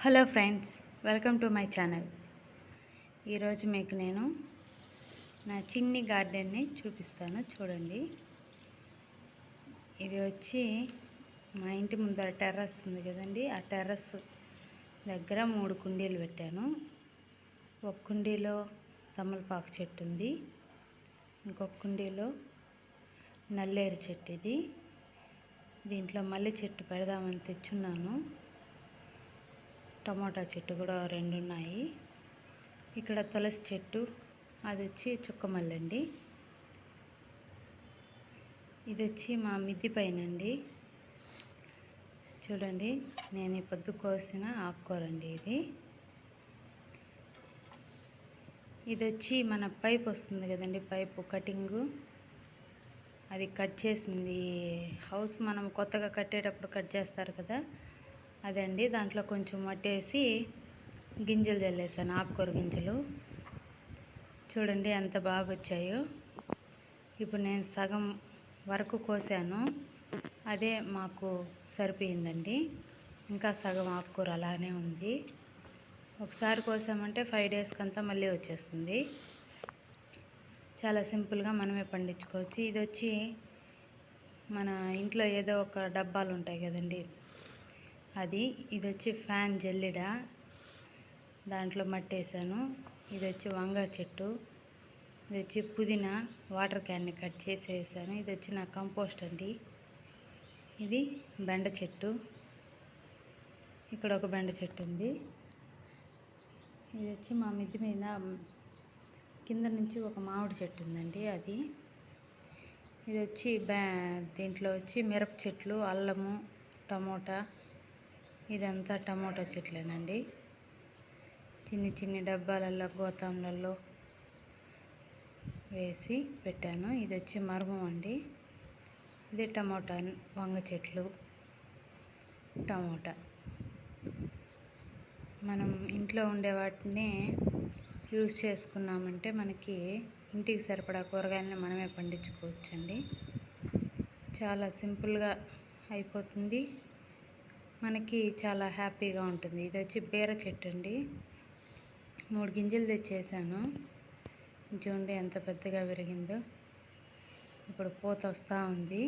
Hello friends, welcome to my channel. ఈరోజు మీకు నేను నా చిన్ని గార్డెన్ని చూపిస్తాను. చూడండి, ఇది వచ్చి మా ఇంటి ముందర టెర్రస్ ఉంది కదండి. ఆ టెర్రస్ దగ్గర 3 కుండీలు పెట్టాను. ఒక కుండీలో తమలపాకు చెట్టు ఉంది, ఇంకొక కుండీలో నల్లేరు చెట్టు. ఇది దీంట్లో మల్లె చెట్టు పెడదామని తెచ్చున్నాను. టమోటా చెట్టు కూడా 2 ఉన్నాయి. ఇక్కడ తులసి చెట్టు, అది వచ్చి చుక్కమల్లి అండి. ఇది వచ్చి మా మిద్ది పైన అండి. చూడండి, నేను ఈ పొద్దు కోసిన ఆకుకూరండి. ఇది వచ్చి మన పైప్ వస్తుంది కదండి, పైపు కటింగు, అది కట్ చేసింది. హౌస్ మనం కొత్తగా కట్టేటప్పుడు కట్ చేస్తారు కదా, అదండి. దాంట్లో కొంచెం మట్టేసి గింజలు చల్లేసాను, ఆకుకూర గింజలు. చూడండి ఎంత బాగా వచ్చాయో. ఇప్పుడు నేను సగం వరకు కోసాను, అదే మాకు సరిపోయిందండి. ఇంకా సగం ఆకుకూర అలానే ఉంది. ఒకసారి కోసామంటే 5 డేస్కి అంతా మళ్ళీ వచ్చేస్తుంది. చాలా సింపుల్గా మనమే పండించుకోవచ్చు. ఇది వచ్చి మన ఇంట్లో ఏదో ఒక డబ్బాలు ఉంటాయి కదండి, అది. ఇది వచ్చి ఫ్యాన్ జల్లెడ, దాంట్లో మట్టేసాను. ఇది వచ్చి వంగ చెట్టు, ఇది వచ్చి పుదీనా వాటర్ క్యాన్ని కట్ చేసి వేసాను. ఇది వచ్చి నా కంపోస్ట్ అండి. ఇది బెండ చెట్టు, ఇక్కడ ఒక బెండ చెట్టు ఉంది. ఇది వచ్చి మా మిద్ది మీద కింద నుంచి ఒక మామిడి చెట్టు ఉందండి, అది. ఇది వచ్చి దీంట్లో వచ్చి మిరప చెట్లు, అల్లము, టమోటా, ఇదంతా టమోటా చెట్లేనండి. చిన్ని చిన్ని డబ్బాలలో గోతాంలలో వేసి పెట్టాను. ఇది వచ్చి మర్మం అండి. ఇది టమోటా, వంగ చెట్లు, టమోటా. మనం ఇంట్లో ఉండే వాటిని యూజ్ చేసుకున్నామంటే మనకి ఇంటికి సరిపడా కూరగాయలని మనమే పండించుకోవచ్చండి. చాలా సింపుల్గా అయిపోతుంది, మనకి చాలా హ్యాపీగా ఉంటుంది. ఇది వచ్చి బీర చెట్టు అండి. 3 గింజలు తెచ్చేసాను. చూడండి ఎంత పెద్దగా పెరిగిందో. ఇప్పుడు పూత వస్తూ ఉంది.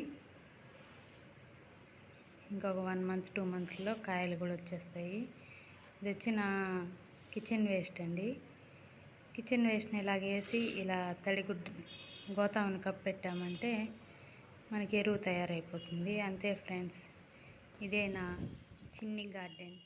ఇంకొక 1 మంత్ 2 మంత్స్లో కాయలు కూడా వచ్చేస్తాయి. ఇది వచ్చి నా కిచెన్ వేస్ట్ అండి. కిచెన్ వేస్ట్ని ఇలాగేసి ఇలా తడిగుడ్డు గోతామును కప్పెట్టామంటే మనకి ఎరువు తయారైపోతుంది. అంతే ఫ్రెండ్స్, ఇదే నా చిన్ని గార్డెన్.